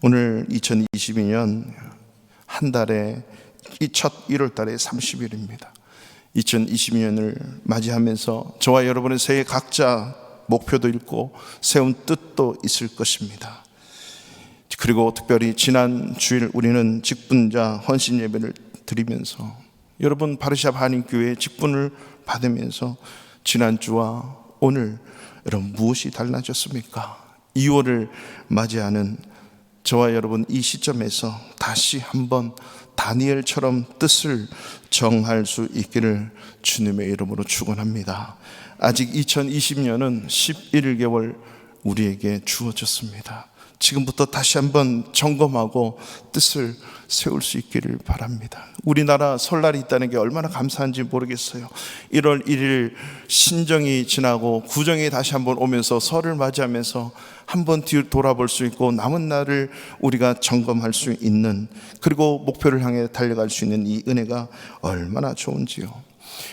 오늘 2022년 한 달에 이 첫 1월 달에 30일입니다. 2022년을 맞이하면서 저와 여러분의 새해 각자 목표도 있고 세운 뜻도 있을 것입니다. 그리고 특별히 지난 주일 우리는 직분자 헌신 예배를 드리면서 여러분 바르샵 한인교회 직분을 받으면서 지난주와 오늘 여러분 무엇이 달라졌습니까? 2월을 맞이하는 저와 여러분 이 시점에서 다시 한번 다니엘처럼 뜻을 정할 수 있기를 주님의 이름으로 축원합니다. 아직 2020년은 11개월 우리에게 주어졌습니다. 지금부터 다시 한번 점검하고 뜻을 세울 수 있기를 바랍니다. 우리나라 설날이 있다는 게 얼마나 감사한지 모르겠어요. 1월 1일 신정이 지나고 구정이 다시 한번 오면서 설을 맞이하면서 한번 뒤를 돌아볼 수 있고 남은 날을 우리가 점검할 수 있는, 그리고 목표를 향해 달려갈 수 있는 이 은혜가 얼마나 좋은지요.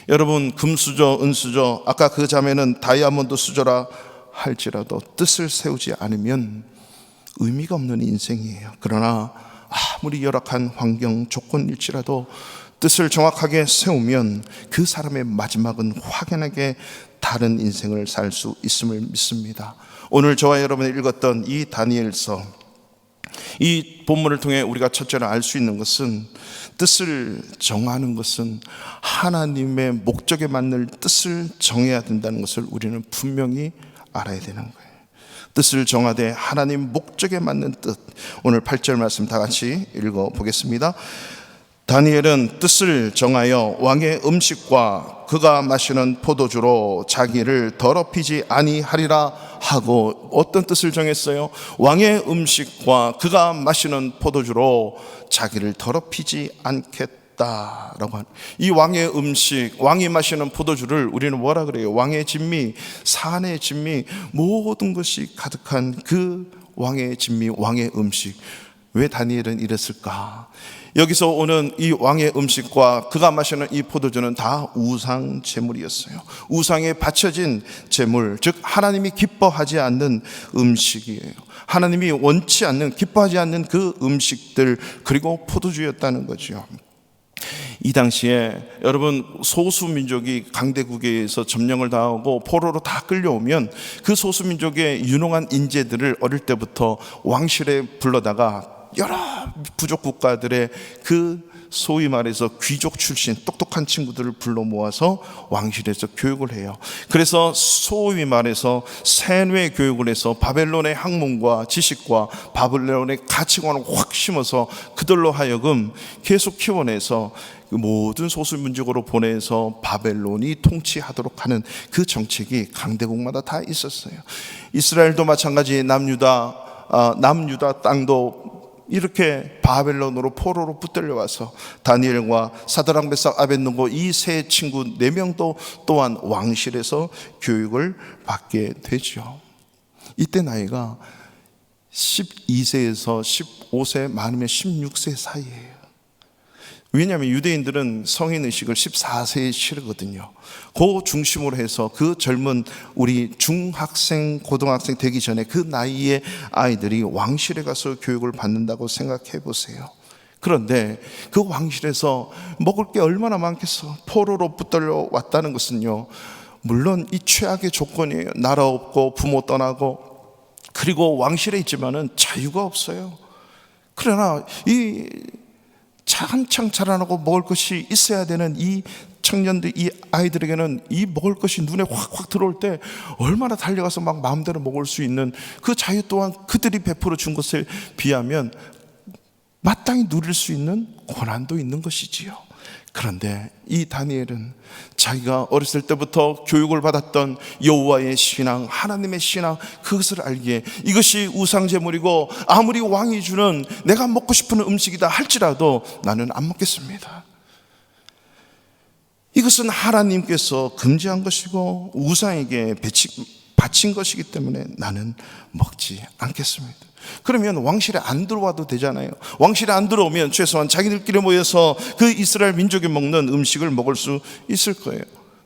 여러분, 금수저 은수저, 아까 그 자매는 다이아몬드 수저라 할지라도 뜻을 세우지 않으면 의미가 없는 인생이에요. 그러나 아무리 열악한 환경 조건일지라도 뜻을 정확하게 세우면 그 사람의 마지막은 확연하게 다른 인생을 살 수 있음을 믿습니다. 오늘 저와 여러분이 읽었던 이 다니엘서, 이 본문을 통해 우리가 첫째로 알 수 있는 것은, 뜻을 정하는 것은 하나님의 목적에 맞는 뜻을 정해야 된다는 것을 우리는 분명히 알아야 되는 거예요. 뜻을 정하되 하나님 목적에 맞는 뜻. 오늘 8절 말씀 다 같이 읽어보겠습니다. 다니엘은 뜻을 정하여 왕의 음식과 그가 마시는 포도주로 자기를 더럽히지 아니하리라 하고, 어떤 뜻을 정했어요? 왕의 음식과 그가 마시는 포도주로 자기를 더럽히지 않겠다라고 하는 이 왕의 음식, 왕이 마시는 포도주를 우리는 뭐라 그래요? 왕의 진미, 산의 진미, 모든 것이 가득한 그 왕의 진미, 왕의 음식. 왜 다니엘은 이랬을까? 여기서 오는 이 왕의 음식과 그가 마시는 이 포도주는 다 우상 제물이었어요. 우상에 바쳐진 제물, 즉 하나님이 기뻐하지 않는 음식이에요. 하나님이 원치 않는, 기뻐하지 않는 그 음식들, 그리고 포도주였다는 거죠. 이 당시에 여러분, 소수민족이 강대국에 의해서 점령을 당하고 포로로 다 끌려오면 그 소수민족의 유능한 인재들을 어릴 때부터 왕실에 불러다가 여러 부족 국가들의 그 소위 말해서 귀족 출신 똑똑한 친구들을 불러 모아서 왕실에서 교육을 해요. 그래서 소위 말해서 세뇌 교육을 해서 바벨론의 학문과 지식과 바벨론의 가치관을 확 심어서 그들로 하여금 계속 키워내서 모든 소수민족으로 보내서 바벨론이 통치하도록 하는 그 정책이 강대국마다 다 있었어요. 이스라엘도 마찬가지, 남유다 땅도 이렇게 바벨론으로 포로로 붙들려 와서 다니엘과 사드락 메삭 아벳느고 이 세 친구 4명도 또한 왕실에서 교육을 받게 되죠. 이때 나이가 12세에서 15세, 많으면 16세 사이예요. 왜냐하면 유대인들은 성인의식을 14세에 치르거든요. 그 중심으로 해서 그 젊은 우리 중학생, 고등학생 되기 전에 그 나이의 아이들이 왕실에 가서 교육을 받는다고 생각해 보세요. 그런데 그 왕실에서 먹을 게 얼마나 많겠어. 포로로 붙들려 왔다는 것은요, 물론 이 최악의 조건이에요. 나라 없고 부모 떠나고, 그리고 왕실에 있지만은 자유가 없어요. 그러나 이 한창 자라나고 먹을 것이 있어야 되는 이 청년들, 이 아이들에게는 이 먹을 것이 눈에 확확 들어올 때 얼마나 달려가서 막 마음대로 먹을 수 있는 그 자유 또한 그들이 베풀어 준 것에 비하면 마땅히 누릴 수 있는 고난도 있는 것이지요. 그런데 이 다니엘은 자기가 어렸을 때부터 교육을 받았던 여호와의 신앙, 하나님의 신앙, 그것을 알기에 이것이 우상제물이고 아무리 왕이 주는 내가 먹고 싶은 음식이다 할지라도 나는 안 먹겠습니다. 이것은 하나님께서 금지한 것이고 우상에게 바친 것이기 때문에 나는 먹지 않겠습니다. 그러면 왕실에 안 들어와도 되잖아요. 왕실에 안 들어오면 최소한 자기들끼리 모여서 그 이스라엘 민족이 먹는 음식을 먹을 수 있을 거예요.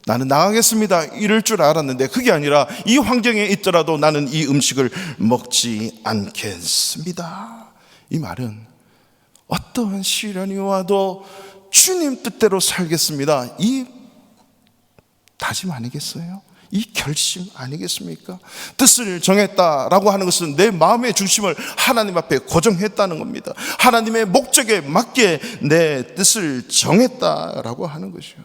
나는 나가겠습니다 이럴 줄 알았는데 그게 아니라 이 환경에 있더라도 나는 이 음식을 먹지 않겠습니다. 이 말은 어떠한 시련이 와도 주님 뜻대로 살겠습니다, 이 다짐 아니겠어요? 이 결심 아니겠습니까? 뜻을 정했다라고 하는 것은 내 마음의 중심을 하나님 앞에 고정했다는 겁니다. 하나님의 목적에 맞게 내 뜻을 정했다라고 하는 것이요.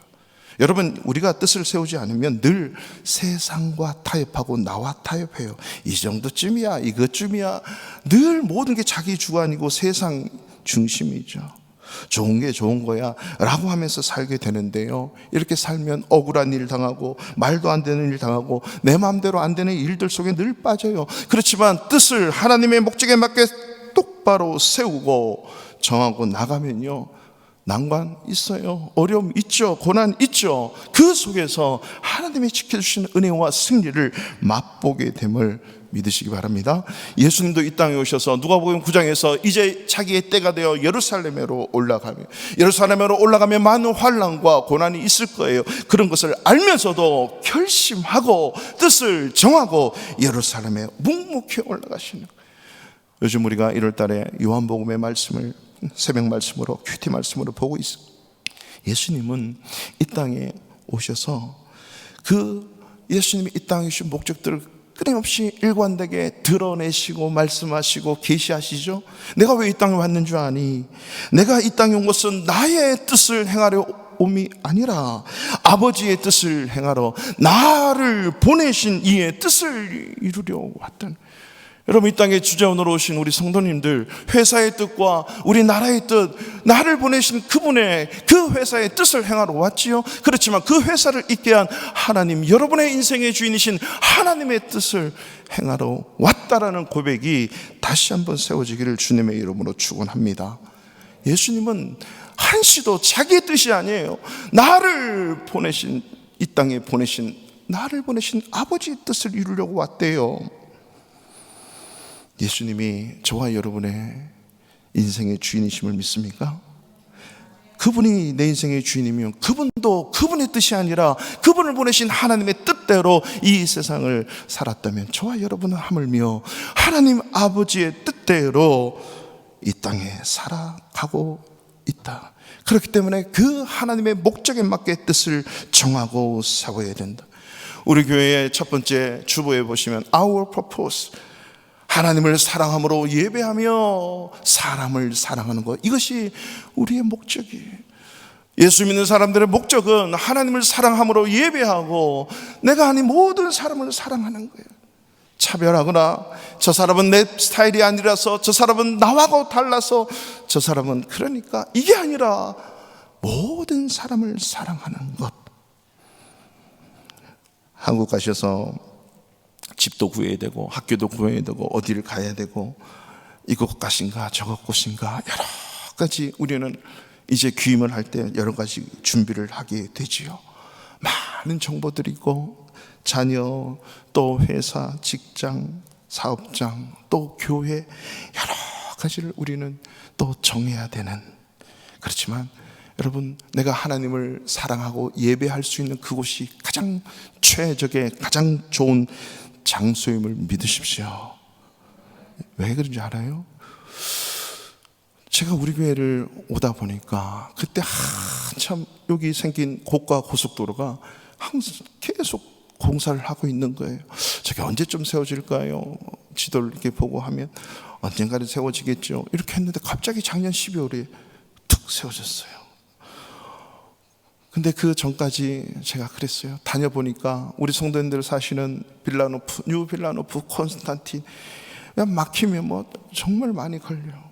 여러분, 우리가 뜻을 세우지 않으면 늘 세상과 타협하고 나와 타협해요. 이 정도쯤이야, 이것쯤이야. 늘 모든 게 자기 주관이고 세상 중심이죠. 좋은 게 좋은 거야 라고 하면서 살게 되는데요, 이렇게 살면 억울한 일 당하고 말도 안 되는 일 당하고 내 마음대로 안 되는 일들 속에 늘 빠져요. 그렇지만 뜻을 하나님의 목적에 맞게 똑바로 세우고 정하고 나가면요, 난관 있어요, 어려움 있죠, 고난 있죠. 그 속에서 하나님이 지켜주시는 은혜와 승리를 맛보게 됨을 믿으시기 바랍니다. 예수님도 이 땅에 오셔서 누가복음 9장에서 이제 자기의 때가 되어 예루살렘으로 올라가면 많은 환난과 고난이 있을 거예요. 그런 것을 알면서도 결심하고 뜻을 정하고 예루살렘에 묵묵히 올라가시는 거예요. 요즘 우리가 1월 달에 요한복음의 말씀을 새벽 말씀으로, 큐티 말씀으로 보고 있어요. 예수님은 이 땅에 오셔서 그 예수님이 이 땅에 오신 목적들을 끊임없이 일관되게 드러내시고 말씀하시고 계시하시죠. 내가 왜 이 땅에 왔는 줄 아니? 내가 이 땅에 온 것은 나의 뜻을 행하려 옴이 아니라 아버지의 뜻을 행하러 나를 보내신 이의 뜻을 이루려 왔던. 여러분, 이 땅에 주재원으로 오신 우리 성도님들, 회사의 뜻과 우리나라의 뜻, 나를 보내신 그분의 그 회사의 뜻을 행하러 왔지요. 그렇지만 그 회사를 있게 한 하나님, 여러분의 인생의 주인이신 하나님의 뜻을 행하러 왔다라는 고백이 다시 한번 세워지기를 주님의 이름으로 축원합니다. 예수님은 한시도 자기의 뜻이 아니에요. 나를 보내신, 이 땅에 보내신, 나를 보내신 아버지의 뜻을 이루려고 왔대요. 예수님이 저와 여러분의 인생의 주인이심을 믿습니까? 그분이 내 인생의 주인이면 그분도 그분의 뜻이 아니라 그분을 보내신 하나님의 뜻대로 이 세상을 살았다면 저와 여러분은 하물며 하나님 아버지의 뜻대로 이 땅에 살아가고 있다. 그렇기 때문에 그 하나님의 목적에 맞게 뜻을 정하고 살아야 된다. 우리 교회의 첫 번째 주보에 보시면 Our Purpose, 하나님을 사랑함으로 예배하며 사람을 사랑하는 것, 이것이 우리의 목적이에요. 예수 믿는 사람들의 목적은 하나님을 사랑함으로 예배하고 내가 아닌 모든 사람을 사랑하는 거예요. 차별하거나 저 사람은 내 스타일이 아니라서, 저 사람은 나하고 달라서, 저 사람은 그러니까, 이게 아니라 모든 사람을 사랑하는 것. 한국 가셔서 집도 구해야 되고 학교도 구해야 되고 어디를 가야 되고 이곳 가신가 저곳 곳인가 여러 가지, 우리는 이제 귀임을 할 때 여러 가지 준비를 하게 되지요. 많은 정보들이 있고 자녀, 또 회사, 직장, 사업장, 또 교회, 여러 가지를 우리는 또 정해야 되는. 그렇지만 여러분, 내가 하나님을 사랑하고 예배할 수 있는 그곳이 가장 최적의, 가장 좋은 장소임을 믿으십시오. 왜 그런지 알아요? 제가 우리 교회를 오다 보니까 그때 한참 여기 생긴 고가 고속도로가 항상 계속 공사를 하고 있는 거예요. 저게 언제쯤 세워질까요? 지도를 이렇게 보고 하면 언젠가는 세워지겠죠. 이렇게 했는데 갑자기 작년 12월에 툭 세워졌어요. 근데 그 전까지 제가 그랬어요. 다녀보니까 우리 성도님들 사시는 빌라노프, 뉴 빌라노프, 콘스탄틴, 막히면 뭐 정말 많이 걸려요.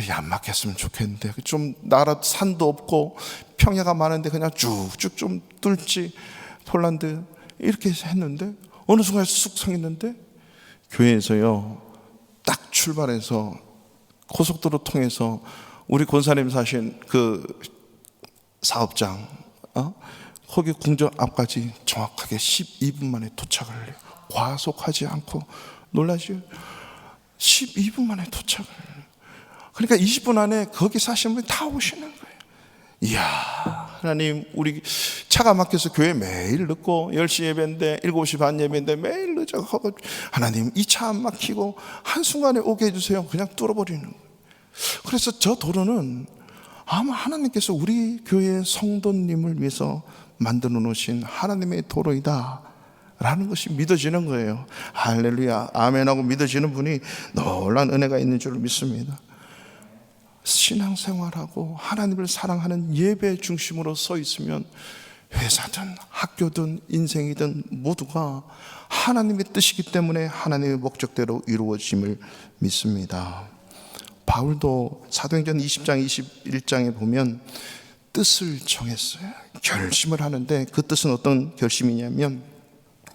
안 막혔으면 좋겠는데, 좀 나라 산도 없고 평야가 많은데 그냥 쭉쭉 좀 뚫지, 폴란드 이렇게 했는데 어느 순간 쑥 성했는데, 교회에서요 딱 출발해서 고속도로 통해서 우리 권사님 사신 그 사업장, 거기 궁전 앞까지 정확하게 12분 만에 도착을 해요. 과속하지 않고. 놀라죠? 12분 만에 도착을 해요. 그러니까 20분 안에 거기 사시는 분이 다 오시는 거예요. 이야, 하나님, 우리 차가 막혀서 교회 매일 늦고 10시 예배인데 7시 반 예배인데 매일 늦어가고, 하나님 이 차 안 막히고 한순간에 오게 해주세요. 그냥 뚫어버리는 거예요. 그래서 저 도로는 아마 하나님께서 우리 교회 성도님을 위해서 만들어 놓으신 하나님의 도로이다 라는 것이 믿어지는 거예요. 할렐루야, 아멘하고 믿어지는 분이 놀란 은혜가 있는 줄 믿습니다. 신앙생활하고 하나님을 사랑하는 예배 중심으로 서 있으면 회사든 학교든 인생이든 모두가 하나님의 뜻이기 때문에 하나님의 목적대로 이루어짐을 믿습니다. 바울도 사도행전 20장 21장에 보면 뜻을 정했어요. 결심을 하는데 그 뜻은 어떤 결심이냐면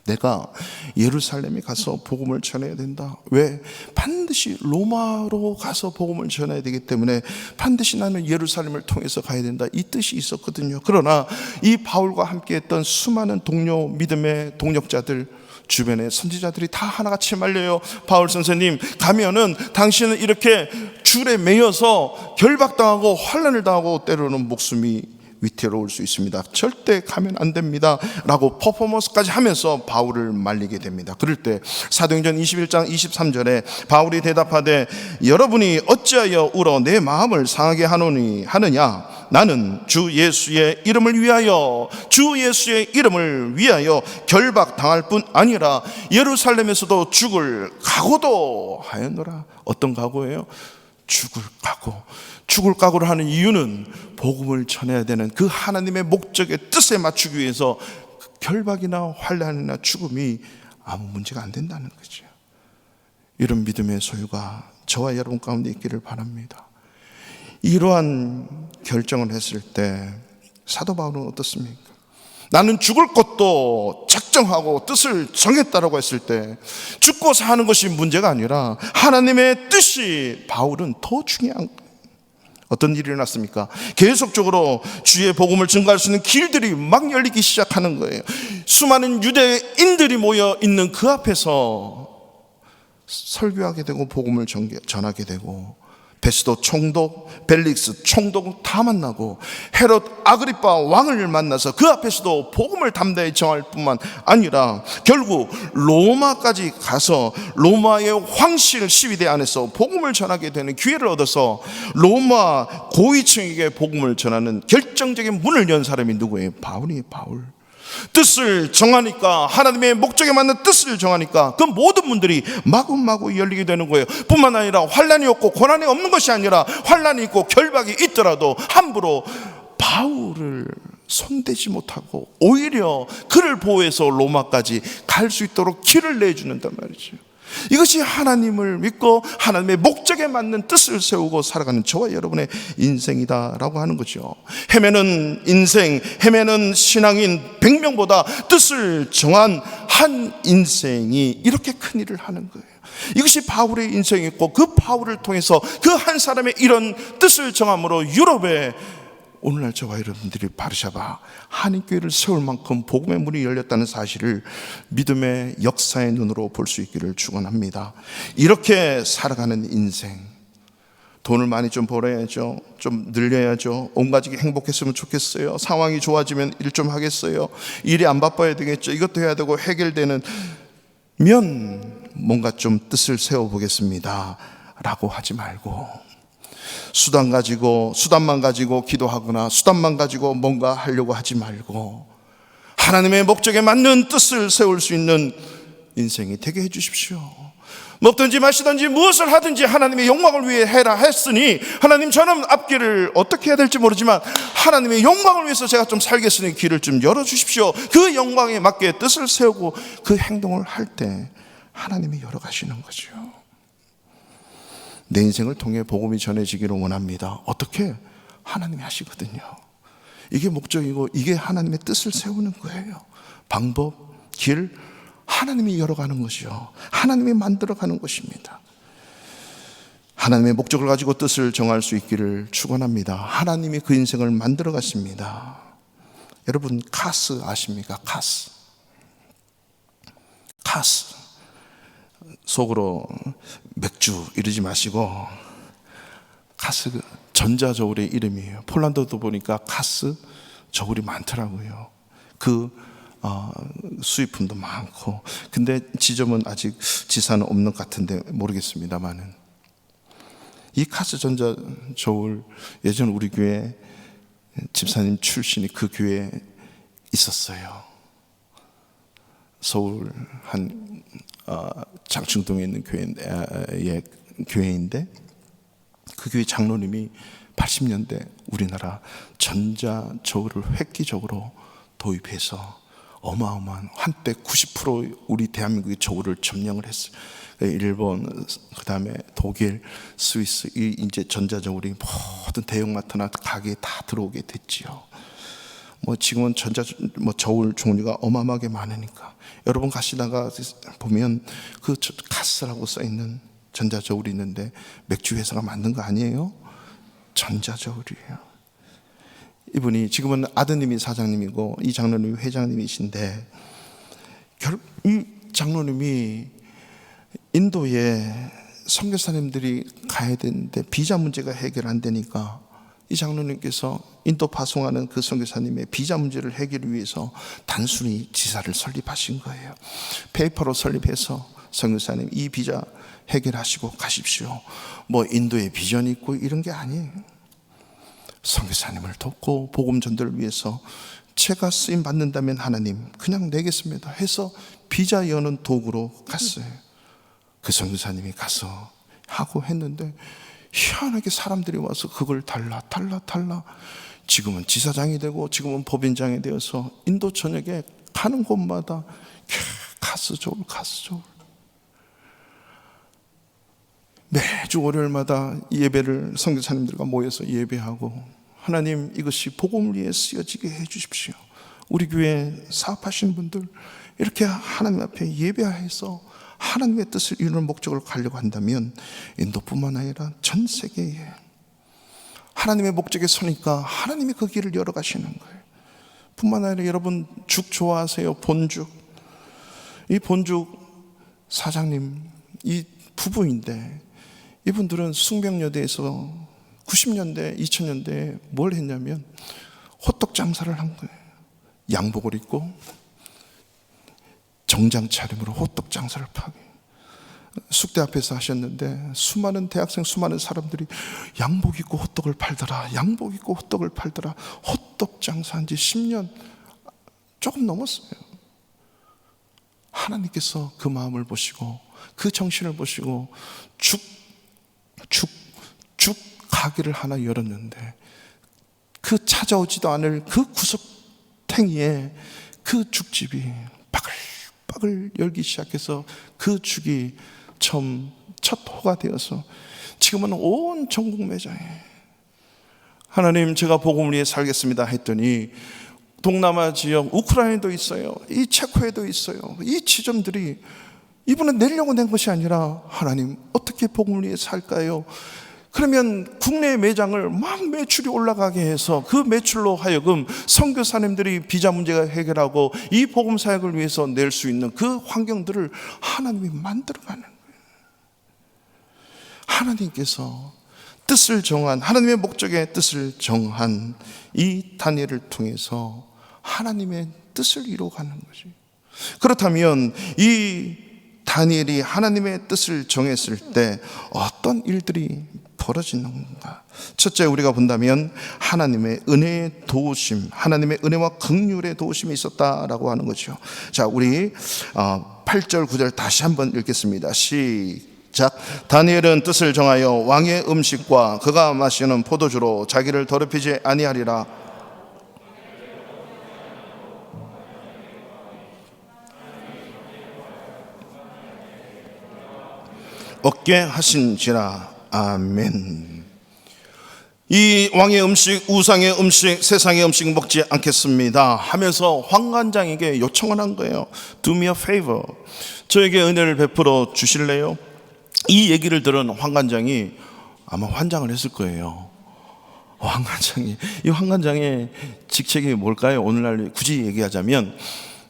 내가 예루살렘에 가서 복음을 전해야 된다. 왜? 반드시 로마로 가서 복음을 전해야 되기 때문에 반드시 나는 예루살렘을 통해서 가야 된다. 이 뜻이 있었거든요. 그러나 이 바울과 함께 했던 수많은 동료, 믿음의 동력자들, 주변의 선지자들이 다 하나같이 말려요. 바울 선생님, 가면은 당신은 이렇게 줄에 매여서 결박당하고 환난을 당하고 때로는 목숨이 위태로울 수 있습니다. 절대 가면 안 됩니다 라고 퍼포먼스까지 하면서 바울을 말리게 됩니다. 그럴 때 사도행전 21장 23절에 바울이 대답하되 여러분이 어찌하여 울어 내 마음을 상하게 하느냐. 나는 주 예수의 이름을 위하여 결박 당할 뿐 아니라 예루살렘에서도 죽을 각오도 하였노라. 어떤 각오예요? 죽을 각오를 하는 이유는 복음을 전해야 되는 그 하나님의 목적의 뜻에 맞추기 위해서 결박이나 환난이나 죽음이 아무 문제가 안 된다는 거죠. 이런 믿음의 소유가 저와 여러분 가운데 있기를 바랍니다. 이러한 결정을 했을 때 사도 바울은 어떻습니까? 나는 죽을 것도 작정하고 뜻을 정했다라고 했을 때 죽고 사는 것이 문제가 아니라 하나님의 뜻이 바울은 더 중요한 거예요. 어떤 일이 일어났습니까? 계속적으로 주의 복음을 전가할 수 있는 길들이 막 열리기 시작하는 거예요. 수많은 유대인들이 모여 있는 그 앞에서 설교하게 되고 복음을 전하게 되고 베스도 총독, 벨릭스 총독 다 만나고 헤롯 아그리파 왕을 만나서 그 앞에서도 복음을 담대히 정할 뿐만 아니라 결국 로마까지 가서 로마의 황실 시위대 안에서 복음을 전하게 되는 기회를 얻어서 로마 고위층에게 복음을 전하는 결정적인 문을 연 사람이 누구예요? 바울이 바울. 뜻을 정하니까, 하나님의 목적에 맞는 뜻을 정하니까 그 모든 문들이 마구마구 열리게 되는 거예요. 뿐만 아니라 환난이 없고 고난이 없는 것이 아니라 환난이 있고 결박이 있더라도 함부로 바울을 손대지 못하고 오히려 그를 보호해서 로마까지 갈 수 있도록 길을 내주는단 말이죠. 이것이 하나님을 믿고 하나님의 목적에 맞는 뜻을 세우고 살아가는 저와 여러분의 인생이다라고 하는 거죠. 헤매는 인생, 헤매는 신앙인 100명보다 뜻을 정한 한 인생이 이렇게 큰 일을 하는 거예요. 이것이 바울의 인생이었고 그 바울을 통해서 그 한 사람의 이런 뜻을 정함으로 유럽에 오늘날 저와 여러분들이 바르샤바 한인교회를 세울 만큼 복음의 문이 열렸다는 사실을 믿음의 역사의 눈으로 볼 수 있기를 축원합니다. 이렇게 살아가는 인생, 돈을 많이 좀 벌어야죠, 좀 늘려야죠, 온 가족이 행복했으면 좋겠어요, 상황이 좋아지면 일 좀 하겠어요, 일이 안 바빠야 되겠죠, 이것도 해야 되고 해결되는 면 뭔가 좀 뜻을 세워보겠습니다 라고 하지 말고 수단만 가지고 기도하거나 수단만 가지고 뭔가 하려고 하지 말고 하나님의 목적에 맞는 뜻을 세울 수 있는 인생이 되게 해주십시오. 먹든지 마시든지 무엇을 하든지 하나님의 영광을 위해 해라 했으니, 하나님 저는 앞길을 어떻게 해야 될지 모르지만 하나님의 영광을 위해서 제가 좀 살겠으니 길을 좀 열어주십시오. 그 영광에 맞게 뜻을 세우고 그 행동을 할 때 하나님이 열어가시는 거죠. 내 인생을 통해 복음이 전해지기를 원합니다. 어떻게? 하나님이 하시거든요. 이게 목적이고 이게 하나님의 뜻을 세우는 거예요. 방법, 길, 하나님이 열어가는 것이요, 하나님이 만들어가는 것입니다. 하나님의 목적을 가지고 뜻을 정할 수 있기를 축원합니다. 하나님이 그 인생을 만들어 가십니다. 여러분 카스 아십니까? 카스. 속으로 맥주 이러지 마시고 카스 전자저울의 이름이에요. 폴란드도 보니까 카스 저울이 많더라고요. 그 수입품도 많고, 근데 지점은 아직 지사는 없는 것 같은데 모르겠습니다만은 이 카스 전자 저울, 예전 우리 교회 집사님 출신이 그 교회에 있었어요. 서울 한 장충동에 있는 교회인데 그 교회 장로님이 80년대 우리나라 전자 저울을 획기적으로 도입해서 어마어마한 한때 90% 우리 대한민국의 저울을 점령을 했어요. 일본, 그 다음에 독일, 스위스, 이 이제 전자저울이 모든 대형마트나 가게에 다 들어오게 됐지요. 지금은 저울 종류가 어마어마하게 많으니까 여러분 가시다가 보면 그 카스라고 써 있는 전자저울이 있는데 맥주 회사가 만든 거 아니에요? 전자저울이에요. 이분이 지금은 아드님이 사장님이고 이 장로님이 회장님이신데, 이 장로님이 인도에 선교사님들이 가야 되는데 비자 문제가 해결 안 되니까 이 장로님께서 인도 파송하는 그 선교사님의 비자 문제를 해결을 위해서 단순히 지사를 설립하신 거예요. 페이퍼로 설립해서 선교사님 이 비자 해결하시고 가십시오. 인도에 비전이 있고 이런 게 아니에요. 선교사님을 돕고 복음 전도를 위해서 제가 쓰임 받는다면 하나님 그냥 내겠습니다 해서 비자 여는 도구로 갔어요. 그 선교사님이 가서 하고 했는데 희한하게 사람들이 와서 그걸 달라 지금은 지사장이 되고 지금은 법인장이 되어서 인도 전역에 가는 곳마다 가스 저울 매주 월요일마다 예배를 선교사님들과 모여서 예배하고, 하나님 이것이 복음을 위해 쓰여지게 해 주십시오. 우리 교회 사업하시는 분들 이렇게 하나님 앞에 예배해서 하나님의 뜻을 이루는 목적을 가려고 한다면 인도뿐만 아니라 전 세계에 하나님의 목적에 서니까 하나님이 그 길을 열어가시는 거예요. 뿐만 아니라 여러분 죽 좋아하세요? 본죽. 이 본죽 사장님 이 부부인데 이분들은 숭명여대에서 90년대 2000년대에 뭘 했냐면 호떡 장사를 한 거예요. 양복을 입고 정장 차림으로 호떡 장사를 파게. 숙대 앞에서 하셨는데 수많은 대학생, 수많은 사람들이 양복 입고 호떡을 팔더라, 양복 입고 호떡을 팔더라. 호떡 장사한 지 10년 조금 넘었어요. 하나님께서 그 마음을 보시고 그 정신을 보시고 죽 가게를 하나 열었는데 그 찾아오지도 않을 그 구석탱이에 그 죽집이 빠글빠글 열기 시작해서 그 죽이 처음 첫 호가 되어서 지금은 온 전국 매장에 하나님 제가 복음을 위해 살겠습니다 했더니 동남아 지역 우크라이나도 있어요, 이 체코에도 있어요. 이 지점들이 이분은 내려고 낸 것이 아니라 하나님 어떻게 복음을 위해 살까요? 그러면 국내 매장을 막 매출이 올라가게 해서 그 매출로 하여금 선교사님들이 비자 문제가 해결하고 이 복음 사역을 위해서 낼 수 있는 그 환경들을 하나님이 만들어가는 거예요. 하나님께서 뜻을 정한, 하나님의 목적의 뜻을 정한 이 다니엘을 통해서 하나님의 뜻을 이루어가는 거지. 그렇다면 이 다니엘이 하나님의 뜻을 정했을 때 어떤 일들이 벌어지는가? 첫째, 우리가 본다면 하나님의 은혜의 도우심, 하나님의 은혜와 긍휼의 도우심이 있었다라고 하는 거죠. 자, 우리 8절 9절 다시 한번 읽겠습니다. 시작. 다니엘은 뜻을 정하여 왕의 음식과 그가 마시는 포도주로 자기를 더럽히지 아니하리라. 얻게 하신지라. 아멘. 이 왕의 음식, 우상의 음식, 세상의 음식 먹지 않겠습니다 하면서 환관장에게 요청을 한 거예요. Do me a favor, 저에게 은혜를 베풀어 주실래요? 이 얘기를 들은 환관장이 아마 환장을 했을 거예요. 이 환관장의 직책이 뭘까요? 오늘날 굳이 얘기하자면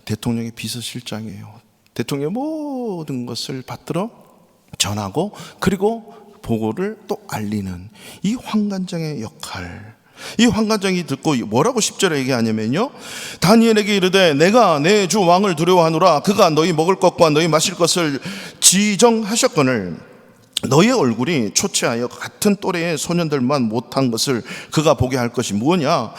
대통령의 비서실장이에요. 대통령의 모든 것을 받들어 전하고 그리고 보고를 또 알리는 이 환관장의 역할. 이 환관장이 듣고 뭐라고 10절에 얘기하냐면요, 다니엘에게 이르되 내가 내 주 왕을 두려워하노라. 그가 너희 먹을 것과 너희 마실 것을 지정하셨거늘 너의 얼굴이 초췌하여 같은 또래의 소년들만 못한 것을 그가 보게 할 것이 뭐냐?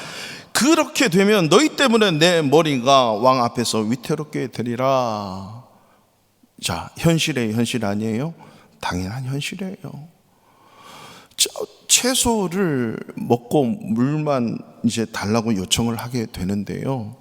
그렇게 되면 너희 때문에 내 머리가 왕 앞에서 위태롭게 되리라. 자, 현실의 현실 아니에요? 당연한 현실이에요. 채소를 먹고 물만 이제 달라고 요청을 하게 되는데요,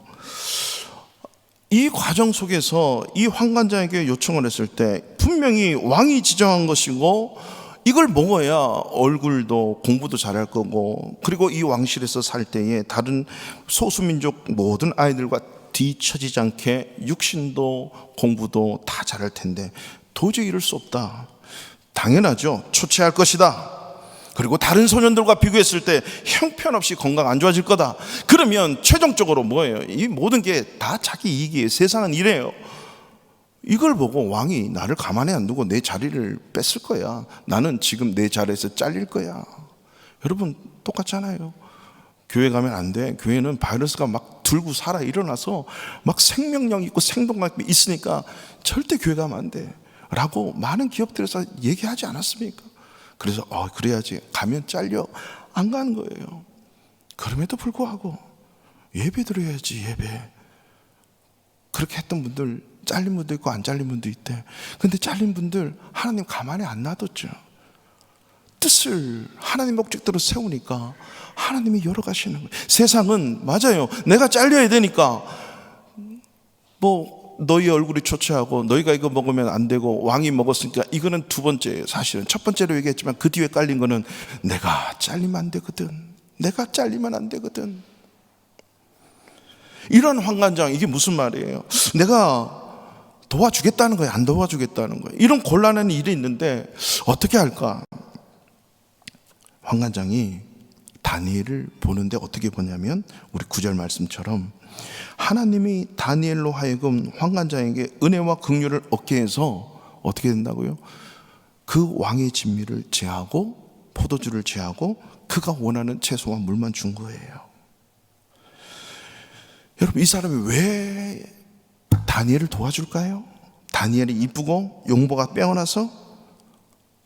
이 과정 속에서 이 환관장에게 요청을 했을 때 분명히 왕이 지정한 것이고, 이걸 먹어야 얼굴도 공부도 잘할 거고, 그리고 이 왕실에서 살 때에 다른 소수민족 모든 아이들과 뒤처지지 않게 육신도 공부도 다 잘할 텐데 도저히 이럴 수 없다. 당연하죠. 초췌할 것이다. 그리고 다른 소년들과 비교했을 때 형편없이 건강 안 좋아질 거다. 그러면 최종적으로 뭐예요? 이 모든 게 다 자기 이익이에요. 세상은 이래요. 이걸 보고 왕이 나를 가만히 안 두고 내 자리를 뺏을 거야. 나는 지금 내 자리에서 잘릴 거야. 여러분 똑같잖아요. 교회 가면 안 돼. 교회는 바이러스가 막 들고 살아 일어나서 막 생명력 있고 생동감 있으니까 절대 교회 가면 안 돼 라고 많은 기업들에서 얘기하지 않았습니까? 그래서 그래야지, 가면 잘려 안 가는 거예요. 그럼에도 불구하고 예배 드려야지. 예배. 그렇게 했던 분들, 잘린 분도 있고 안 잘린 분도 있대. 근데 잘린 분들 하나님 가만히 안 놔뒀죠. 뜻을 하나님 목적대로 세우니까 하나님이 열어가시는 거예요. 세상은 맞아요. 내가 잘려야 되니까 너희 얼굴이 초췌하고 너희가 이거 먹으면 안 되고 왕이 먹었으니까 이거는 두 번째예요. 사실은 첫 번째로 얘기했지만 그 뒤에 깔린 거는 내가 잘리면 안 되거든. 내가 잘리면 안 되거든. 이런 환관장, 이게 무슨 말이에요? 내가 도와주겠다는 거예요? 안 도와주겠다는 거예요? 이런 곤란한 일이 있는데 어떻게 할까? 환관장이 다니엘을 보는데 어떻게 보냐면 우리 9절 말씀처럼 하나님이 다니엘로 하여금 환관장에게 은혜와 긍휼을 얻게 해서 어떻게 된다고요? 그 왕의 진미를 제하고 포도주를 제하고 그가 원하는 채소와 물만 준 거예요. 여러분, 이 사람이 왜 다니엘을 도와줄까요? 다니엘이 이쁘고 용모가 빼어나서?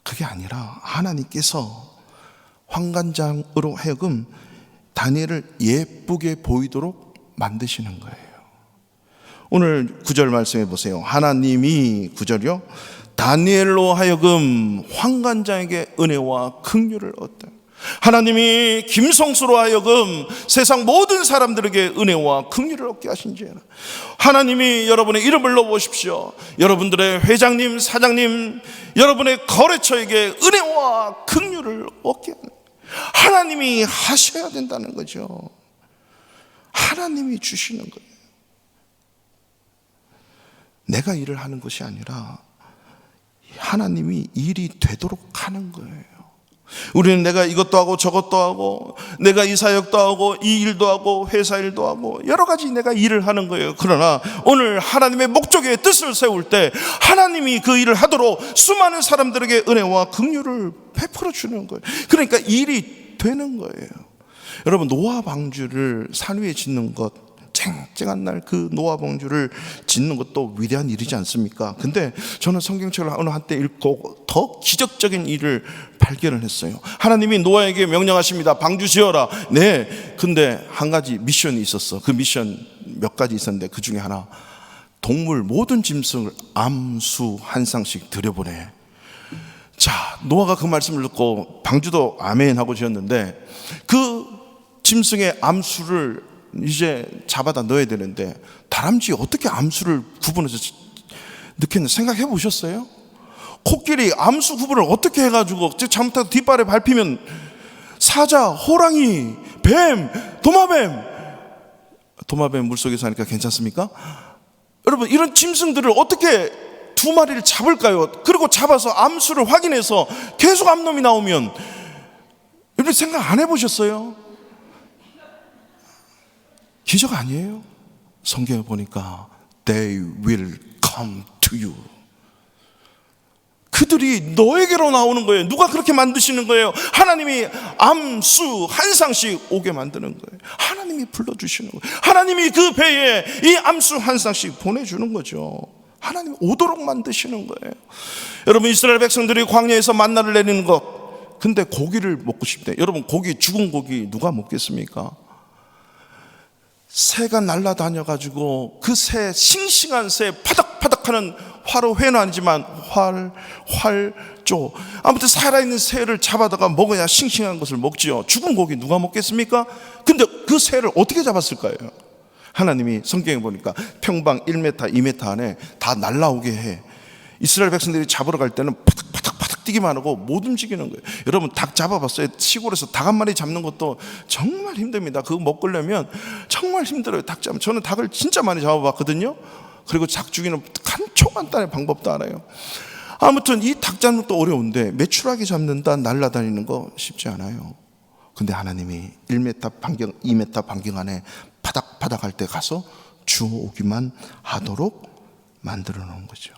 그게 아니라 하나님께서 환관장으로 하여금 다니엘을 예쁘게 보이도록 만드시는 거예요. 오늘 9절 말씀해 보세요. 하나님이 9절이요, 다니엘로 하여금 환관장에게 은혜와 긍휼을 얻다. 하나님이 김성수로 하여금 세상 모든 사람들에게 은혜와 긍휼을 얻게 하신지라. 하나님이 여러분의 이름을 넣어보십시오. 여러분들의 회장님, 사장님, 여러분의 거래처에게 은혜와 긍휼을 얻게 하는, 하나님이 하셔야 된다는 거죠. 하나님이 주시는 거예요. 내가 일을 하는 것이 아니라 하나님이 일이 되도록 하는 거예요. 우리는 내가 이것도 하고 저것도 하고, 내가 이 사역도 하고 이 일도 하고 회사 일도 하고 여러 가지 내가 일을 하는 거예요. 그러나 오늘 하나님의 목적의 뜻을 세울 때 하나님이 그 일을 하도록 수많은 사람들에게 은혜와 긍휼을 베풀어 주는 거예요. 그러니까 일이 되는 거예요. 여러분, 노아 방주를 산 위에 짓는 것, 쨍쨍한 날 그 노아 방주를 짓는 것도 위대한 일이지 않습니까? 근데 저는 성경책을 어느 한때 읽고 더 기적적인 일을 발견을 했어요. 하나님이 노아에게 명령하십니다. 방주 지어라. 네. 근데 한 가지 미션이 있었어. 그 미션 몇 가지 있었는데 그 중에 하나, 동물 모든 짐승을 암수 한 쌍씩 들여보내. 자, 노아가 그 말씀을 듣고 방주도 아멘 하고 지었는데 그 짐승의 암수를 이제 잡아다 넣어야 되는데 다람쥐 어떻게 암수를 구분해서 넣겠나 생각해 보셨어요? 코끼리 암수 구분을 어떻게 해가지고 잘못해서 뒷발에 밟히면 사자, 호랑이, 뱀, 도마뱀 물속에 사니까 괜찮습니까? 여러분, 이런 짐승들을 어떻게 두 마리를 잡을까요? 그리고 잡아서 암수를 확인해서 계속 암놈이 나오면, 여러분 생각 안 해보셨어요? 기적 아니에요? 성경에 보니까 They will come to you. 그들이 너에게로 나오는 거예요. 누가 그렇게 만드시는 거예요? 하나님이 암수 한 쌍씩 오게 만드는 거예요. 하나님이 불러주시는 거예요. 하나님이 그 배에 이 암수 한 쌍씩 보내주는 거죠. 하나님 오도록 만드시는 거예요. 여러분, 이스라엘 백성들이 광야에서 만나를 내리는 것, 근데 고기를 먹고 싶대. 여러분, 고기, 죽은 고기 누가 먹겠습니까? 새가 날아다녀가지고 그 새, 싱싱한 새, 파닥파닥하는 화로회는 아니지만 활조, 아무튼 살아있는 새를 잡아다가 먹어야 싱싱한 것을 먹지요. 죽은 고기 누가 먹겠습니까? 근데 그 새를 어떻게 잡았을까요? 하나님이 성경에 보니까 평방 1m, 2m 안에 다 날라오게 해. 이스라엘 백성들이 잡으러 갈 때는 파닥파닥 뛰기만 하고 못 움직이는 거예요. 여러분, 닭 잡아봤어요? 시골에서 닭 한 마리 잡는 것도 정말 힘듭니다. 그거 먹으려면 정말 힘들어요. 닭 잡으면. 저는 닭을 진짜 많이 잡아봤거든요. 그리고 닭 죽이는 간단한 방법도 알아요. 아무튼 이 닭 잡는 것도 어려운데 메추라기 잡는다, 날아다니는 거 쉽지 않아요. 근데 하나님이 1m 반경, 2m 반경 안에 파닥파닥 할 때 가서 주워오기만 하도록 만들어 놓은 거죠.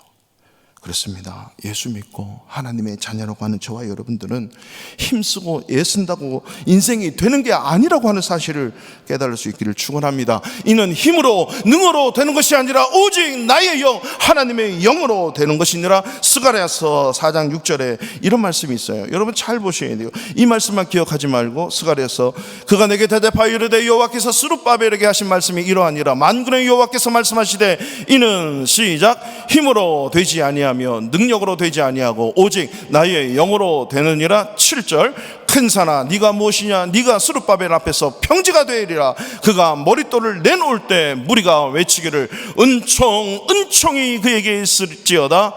그렇습니다. 예수 믿고 하나님의 자녀라고 하는 저와 여러분들은 힘쓰고 애쓴다고 인생이 되는 게 아니라고 하는 사실을 깨달을 수 있기를 축원합니다. 이는 힘으로 능으로 되는 것이 아니라 오직 나의 영, 하나님의 영으로 되는 것이니라. 스가랴서 4장 6절에 이런 말씀이 있어요. 여러분 잘 보셔야 돼요. 이 말씀만 기억하지 말고, 스가랴서 그가 내게 대답하여 이르되 여호와께서 스룹바벨에게 하신 말씀이 이러하니라. 만군의 여호와께서 말씀하시되 이는 시작 힘으로 되지 아니하며 능력으로 되지 아니하고 오직 나의 영으로 되느니라. 7절 큰 산아 네가 무엇이냐, 네가 스룹바벨 앞에서 평지가 되리라. 그가 머릿돌을 내놓을 때 무리가 외치기를 은총이 그에게 있을지어다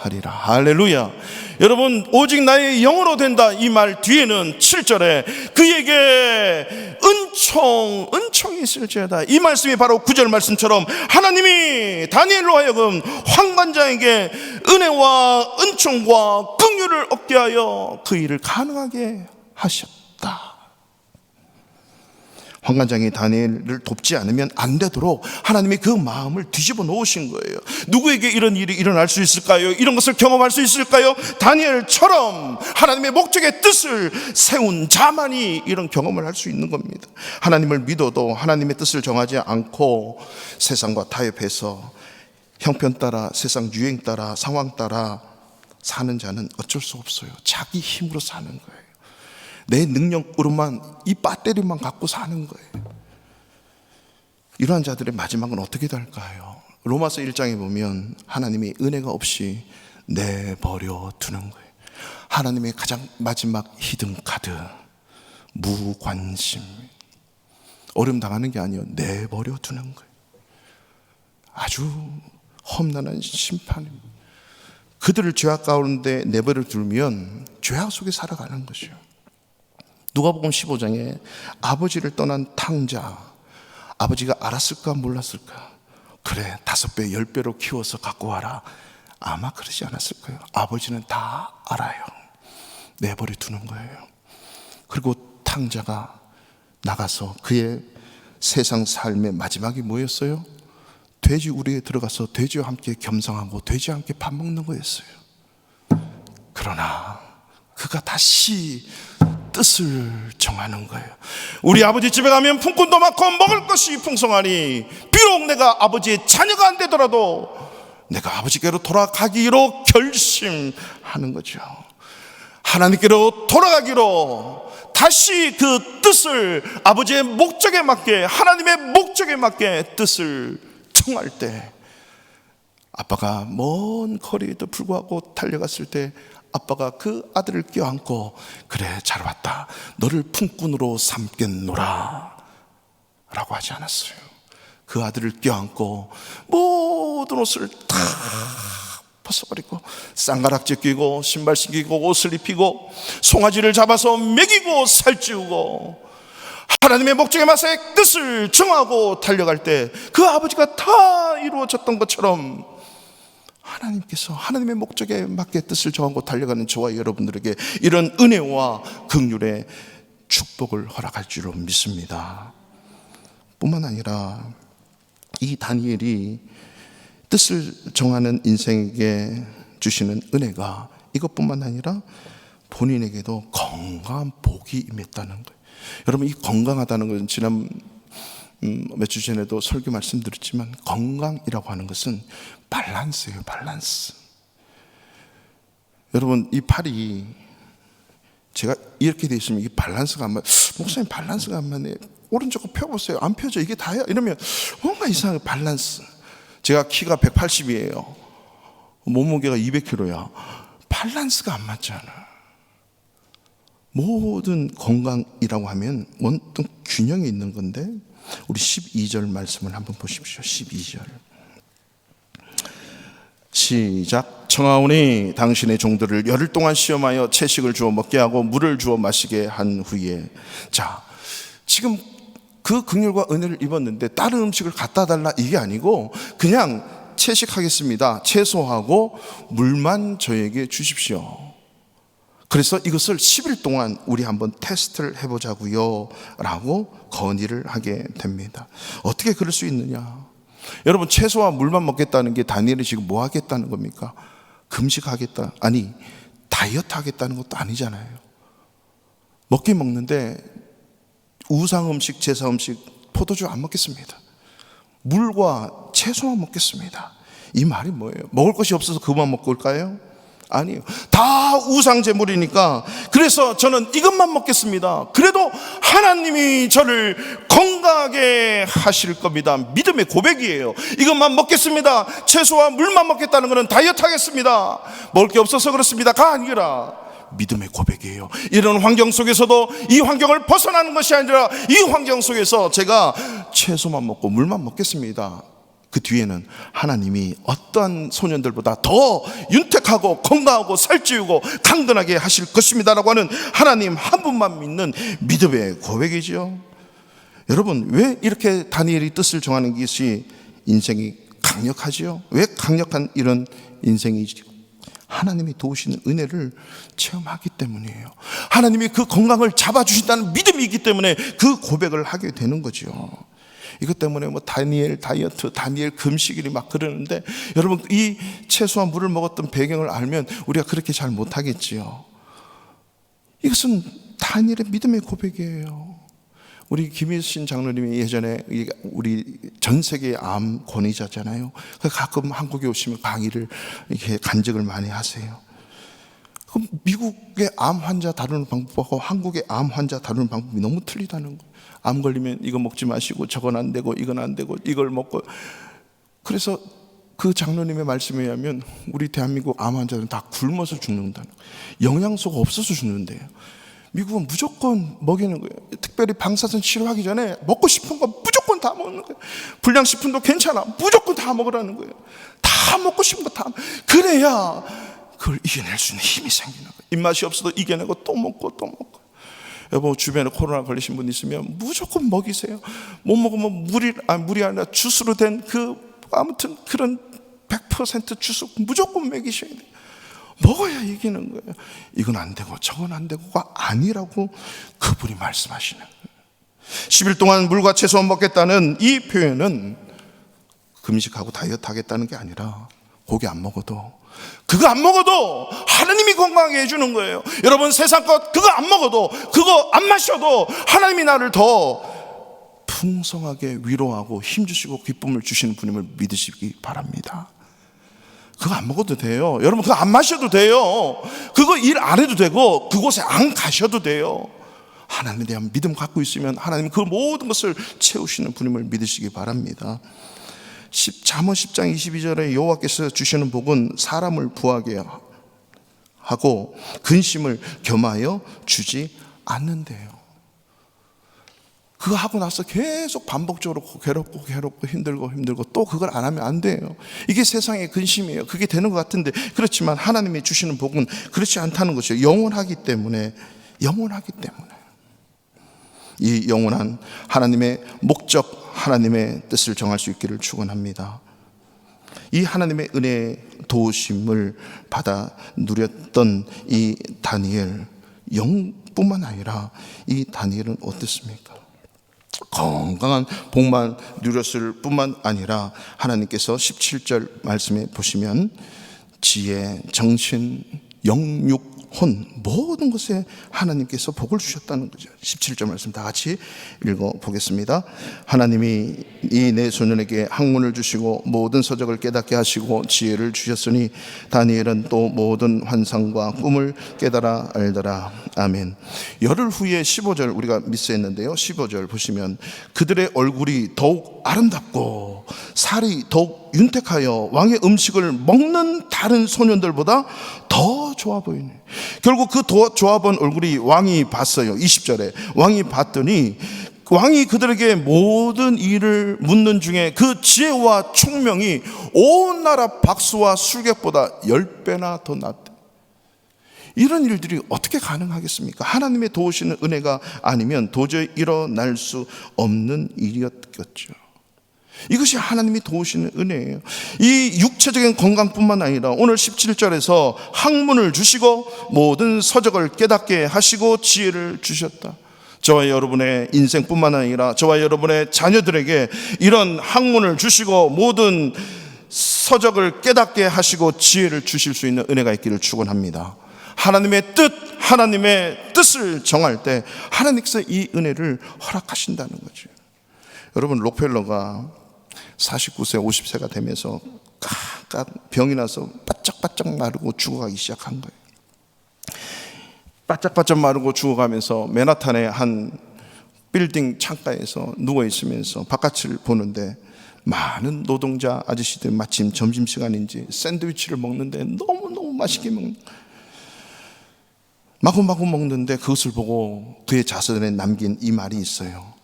하리라. 할렐루야. 여러분, 오직 나의 영으로 된다 이 말 뒤에는 7절에 그에게 은총이 있을지어다. 이 말씀이 바로 9절 말씀처럼 하나님이 다니엘로 하여금 환관장에게 은혜와 은총과 긍휼을 얻게 하여 그 일을 가능하게 하셨다. 환관장이 다니엘을 돕지 않으면 안 되도록 하나님이 그 마음을 뒤집어 놓으신 거예요. 누구에게 이런 일이 일어날 수 있을까요? 이런 것을 경험할 수 있을까요? 다니엘처럼 하나님의 목적의 뜻을 세운 자만이 이런 경험을 할 수 있는 겁니다. 하나님을 믿어도 하나님의 뜻을 정하지 않고 세상과 타협해서 형편 따라, 세상 유행 따라, 상황 따라 사는 자는 어쩔 수 없어요. 자기 힘으로 사는 거예요. 내 능력으로만, 이 배터리만 갖고 사는 거예요. 이러한 자들의 마지막은 어떻게 될까요? 로마서 1장에 보면 하나님이 은혜가 없이 내버려 두는 거예요. 하나님의 가장 마지막 히든 카드, 무관심. 어려움 당하는 게 아니에요. 내버려 두는 거예요. 아주 험난한 심판입니다. 그들을 죄악 가운데 내버려 두면 죄악 속에 살아가는 것이요. 누가복음 15장에 아버지를 떠난 탕자, 아버지가 알았을까 몰랐을까? 그래, 5배 10배로 키워서 갖고 와라. 아마 그러지 않았을 거예요. 아버지는 다 알아요. 내버려 두는 거예요. 그리고 탕자가 나가서 그의 세상 삶의 마지막이 뭐였어요? 돼지 우리에 들어가서 돼지와 함께 겸상하고 돼지와 함께 밥 먹는 거였어요. 그러나 그가 다시 뜻을 정하는 거예요. 우리 아버지 집에 가면 품꾼도 많고 먹을 것이 풍성하니 비록 내가 아버지의 자녀가 안 되더라도 내가 아버지께로 돌아가기로 결심하는 거죠. 하나님께로 돌아가기로 다시 그 뜻을 아버지의 목적에 맞게, 하나님의 목적에 맞게 뜻을 정할 때, 아빠가 먼 거리에도 불구하고 달려갔을 때 아빠가 그 아들을 껴안고 그래 잘 왔다, 너를 품꾼으로 삼겠노라 라고 하지 않았어요. 그 아들을 껴안고 모든 옷을 다 벗어버리고 쌍가락지 끼고 신발 신기고 옷을 입히고 송아지를 잡아서 먹이고 살찌우고 하나님의 목적에 맞서 뜻을 정하고 달려갈 때 그 아버지가 다 이루어졌던 것처럼 하나님께서 하나님의 목적에 맞게 뜻을 정하고 달려가는 저와 여러분들에게 이런 은혜와 긍휼의 축복을 허락할 줄로 믿습니다. 뿐만 아니라 이 다니엘이 뜻을 정하는 인생에게 주시는 은혜가 이것뿐만 아니라 본인에게도 건강한 복이 임했다는 거예요. 여러분, 이 건강하다는 것은 지난 몇 주 전에도 설교 말씀드렸지만 건강이라고 하는 것은 밸런스예요. 밸런스. 여러분, 이 팔이 제가 이렇게 돼 있으면 이게 밸런스가 안 맞. 목사님, 밸런스가 안 맞네. 오른쪽 펴보세요. 안 펴져. 이게 다야. 이러면 뭔가 이상하게 밸런스. 제가 키가 180이에요. 몸무게가 200kg야. 밸런스가 안 맞잖아. 모든 건강이라고 하면 어떤 균형이 있는 건데, 우리 12절 말씀을 한번 보십시오. 12절 시작. 청하오니 당신의 종들을 열흘 동안 시험하여 채식을 주어 먹게 하고 물을 주어 마시게 한 후에. 자, 지금 그 긍휼과 은혜를 입었는데 다른 음식을 갖다 달라 이게 아니고 그냥 채식하겠습니다. 채소하고 물만 저에게 주십시오. 그래서 이것을 10일 동안 우리 한번 테스트를 해보자고요 라고 건의를 하게 됩니다. 어떻게 그럴 수 있느냐? 여러분, 채소와 물만 먹겠다는 게 다니엘이 지금 뭐 하겠다는 겁니까? 금식하겠다, 아니 다이어트 하겠다는 것도 아니잖아요. 먹긴 먹는데 우상 음식, 제사 음식, 포도주 안 먹겠습니다. 물과 채소만 먹겠습니다. 이 말이 뭐예요? 먹을 것이 없어서 그만 먹고 올까요? 아니요. 다 우상 제물이니까 그래서 저는 이것만 먹겠습니다. 그래도 하나님이 저를 건강하게 하실 겁니다. 믿음의 고백이에요. 이것만 먹겠습니다. 채소와 물만 먹겠다는 것은 다이어트 하겠습니다. 먹을 게 없어서 그렇습니다가 아니라 믿음의 고백이에요. 이런 환경 속에서도 이 환경을 벗어나는 것이 아니라 이 환경 속에서 제가 채소만 먹고 물만 먹겠습니다. 그 뒤에는 하나님이 어떠한 소년들보다 더 윤택하고 건강하고 살찌우고 강건하게 하실 것입니다라고 하는 하나님 한 분만 믿는 믿음의 고백이죠. 여러분, 왜 이렇게 다니엘이 뜻을 정하는 것이 인생이 강력하지요? 왜 강력한 이런 인생이지요? 하나님이 도우시는 은혜를 체험하기 때문이에요. 하나님이 그 건강을 잡아주신다는 믿음이 있기 때문에 그 고백을 하게 되는 거죠. 이것 때문에 뭐 다니엘 다이어트, 다니엘 금식일이 막 그러는데, 여러분, 이 채소와 물을 먹었던 배경을 알면 우리가 그렇게 잘 못하겠지요. 이것은 다니엘의 믿음의 고백이에요. 우리 김일신 장로님이 예전에 우리 전 세계 암 권위자잖아요. 가끔 한국에 오시면 강의를 이렇게 간증을 많이 하세요. 그럼 미국의 암 환자 다루는 방법하고 한국의 암 환자 다루는 방법이 너무 틀리다는 거예요. 암 걸리면 이거 먹지 마시고 저건 안 되고 이건 안 되고 이걸 먹고. 그래서 그 장로님의 말씀에 의하면 우리 대한민국 암 환자들은 다 굶어서 죽는다는 거예요. 영양소가 없어서 죽는데요. 미국은 무조건 먹이는 거예요. 특별히 방사선 치료하기 전에 먹고 싶은 거 무조건 다 먹는 거예요. 불량식품도 괜찮아, 무조건 다 먹으라는 거예요. 다 먹고 싶은 거 다. 그래야 그걸 이겨낼 수 있는 힘이 생기는 거예요. 입맛이 없어도 이겨내고 또 먹고 또 먹고. 여보, 주변에 코로나 걸리신 분 있으면 무조건 먹이세요. 못 먹으면 물이 아니라 주스로 된 아무튼 그런 100% 주스 무조건 먹이셔야 돼요. 먹어야 이기는 거예요. 이건 안 되고 저건 안 되고가 아니라고 그분이 말씀하시는 거예요. 10일 동안 물과 채소 먹겠다는 이 표현은 금식하고 다이어트 하겠다는 게 아니라 고기 안 먹어도, 그거 안 먹어도 하나님이 건강하게 해주는 거예요. 여러분, 세상 것 그거 안 먹어도, 그거 안 마셔도 하나님이 나를 더 풍성하게 위로하고 힘주시고 기쁨을 주시는 분임을 믿으시기 바랍니다. 그거 안 먹어도 돼요. 여러분, 그거 안 마셔도 돼요. 그거 일 안 해도 되고 그곳에 안 가셔도 돼요. 하나님에 대한 믿음 갖고 있으면 하나님 그 모든 것을 채우시는 분임을 믿으시기 바랍니다. 잠언 10장 22절에 여호와께서 주시는 복은 사람을 부하게 하고 근심을 겸하여 주지 않는데요. 그거 하고 나서 계속 반복적으로 괴롭고 힘들고 또 그걸 안 하면 안 돼요. 이게 세상의 근심이에요. 그게 되는 것 같은데, 그렇지만 하나님이 주시는 복은 그렇지 않다는 것이죠. 영원하기 때문에. 이 영원한 하나님의 목적, 하나님의 뜻을 정할 수 있기를 축원합니다. 이 하나님의 은혜 도우심을 받아 누렸던 이 다니엘, 영뿐만 아니라 이 다니엘은 어떻습니까? 건강한 복만 누렸을 뿐만 아니라 하나님께서 17절 말씀에 보시면 지혜, 정신, 영육, 모든 것에 하나님께서 복을 주셨다는 거죠. 17절 말씀 다 같이 읽어보겠습니다. 하나님이 이 내 소년에게 학문을 주시고 모든 서적을 깨닫게 하시고 지혜를 주셨으니 다니엘은 또 모든 환상과 꿈을 깨달아 알더라. 아멘. 열흘 후에 15절 우리가 미스했는데요, 15절 보시면 그들의 얼굴이 더욱 아름답고 살이 더욱 윤택하여 왕의 음식을 먹는 다른 소년들보다 더 좋아 보이네. 결국 그 더 좋아 보인 얼굴이 왕이 봤어요. 20절에 왕이 봤더니 왕이 그들에게 모든 일을 묻는 중에 그 지혜와 총명이 온 나라 박수와 술객보다 10배나 더 낫대. 이런 일들이 어떻게 가능하겠습니까? 하나님의 도우시는 은혜가 아니면 도저히 일어날 수 없는 일이었겠죠. 이것이 하나님이 도우시는 은혜예요. 이 육체적인 건강뿐만 아니라 오늘 17절에서 학문을 주시고 모든 서적을 깨닫게 하시고 지혜를 주셨다. 저와 여러분의 인생뿐만 아니라 저와 여러분의 자녀들에게 이런 학문을 주시고 모든 서적을 깨닫게 하시고 지혜를 주실 수 있는 은혜가 있기를 축원합니다. 하나님의 뜻을 정할 때 하나님께서 이 은혜를 허락하신다는 거죠. 여러분, 록펠러가 49세, 50세가 되면서 각각 병이 나서 바짝바짝 마르고 죽어가기 시작한 거예요. 바짝바짝 마르고 죽어가면서 맨하탄의 한 빌딩 창가에서 누워있으면서 바깥을 보는데 많은 노동자 아저씨들 마침 점심시간인지 샌드위치를 먹는데 너무너무 맛있게 마구마구 먹는데 그것을 보고 그의 자손에 남긴 이 말이 있어요.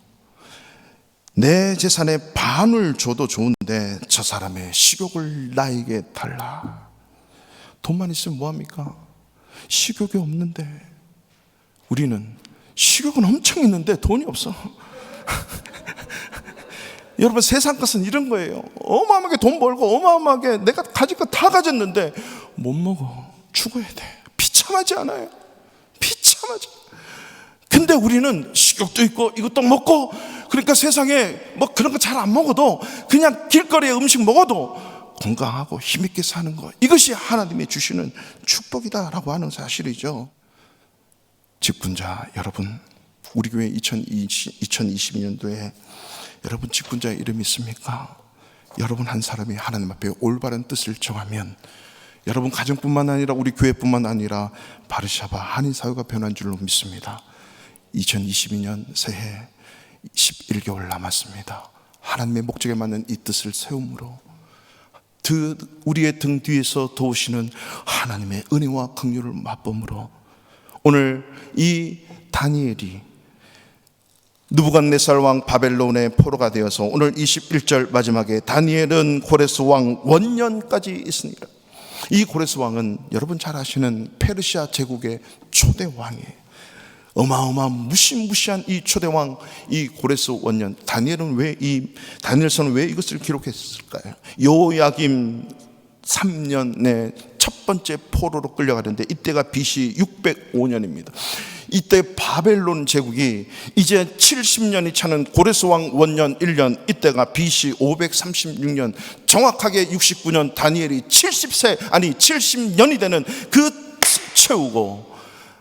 내 재산의 반을 줘도 좋은데 저 사람의 식욕을 나에게 달라. 돈만 있으면 뭐합니까? 식욕이 없는데. 우리는 식욕은 엄청 있는데 돈이 없어. 여러분, 세상 것은 이런 거예요. 어마어마하게 돈 벌고 어마어마하게 내가 가질 거 다 가졌는데 못 먹어. 죽어야 돼. 비참하지 않아요? 비참하지. 근데 우리는 식욕도 있고 이것도 먹고, 그러니까 세상에 뭐 그런 거 잘 안 먹어도 그냥 길거리에 음식 먹어도 건강하고 힘있게 사는 거, 이것이 하나님이 주시는 축복이다라고 하는 사실이죠. 직분자 여러분, 우리 교회 2022년도에 여러분 직분자의 이름이 있습니까? 여러분 한 사람이 하나님 앞에 올바른 뜻을 정하면 여러분 가정뿐만 아니라 우리 교회뿐만 아니라 바르샤바 한인사회가 변한 줄로 믿습니다. 2022년 새해 11개월 남았습니다. 하나님의 목적에 맞는 이 뜻을 세움으로 우리의 등 뒤에서 도우시는 하나님의 은혜와 긍휼을 맛봄으로 오늘 이 다니엘이 느부갓네살 왕 바벨론의 포로가 되어서 오늘 21절 마지막에 다니엘은 고레스 왕 원년까지 있으니라. 이 고레스 왕은 여러분 잘 아시는 페르시아 제국의 초대 왕이에요. 어마어마한 무시무시한 이 초대왕, 이 고레스 원년. 다니엘서는 왜 이것을 기록했을까요? 여호야김 3년에 첫 번째 포로로 끌려가는데 이때가 BC 605년입니다. 이때 바벨론 제국이 이제 70년이 차는 고레스 왕 원년 1년, 이때가 BC 536년, 정확하게 69년 다니엘이 70년이 되는 그 채우고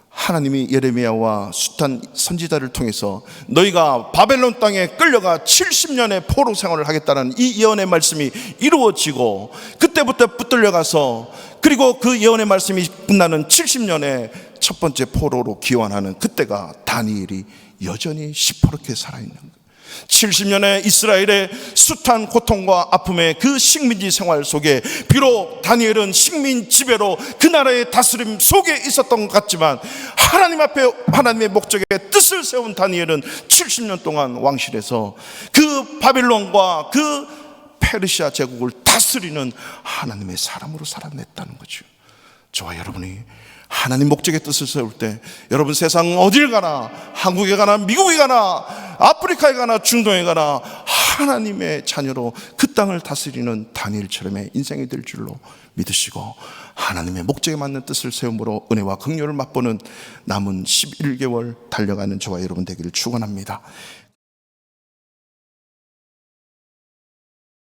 하나님이 예레미야와 숫한 선지자를 통해서 너희가 바벨론 땅에 끌려가 70년의 포로 생활을 하겠다는 이 예언의 말씀이 이루어지고, 그때부터 붙들려가서 그리고 그 예언의 말씀이 끝나는 70년의 첫 번째 포로로 기원하는 그때가 다니엘이 여전히 시퍼렇게 살아있는 거예요. 70년의 이스라엘의 숫한 고통과 아픔의 그 식민지 생활 속에 비록 다니엘은 식민 지배로 그 나라의 다스림 속에 있었던 것 같지만 하나님 앞에 하나님의 목적에 뜻을 세운 다니엘은 70년 동안 왕실에서 그 바빌론과 그 페르시아 제국을 다스리는 하나님의 사람으로 살아냈다는 거죠. 저와 여러분이 하나님 목적의 뜻을 세울 때 여러분 세상 어딜 가나, 한국에 가나 미국에 가나 아프리카에 가나 중동에 가나 하나님의 자녀로 그 땅을 다스리는 다니엘처럼의 인생이 될 줄로 믿으시고 하나님의 목적에 맞는 뜻을 세움으로 은혜와 긍휼을 맛보는 남은 11개월 달려가는 저와 여러분 되기를 축원합니다.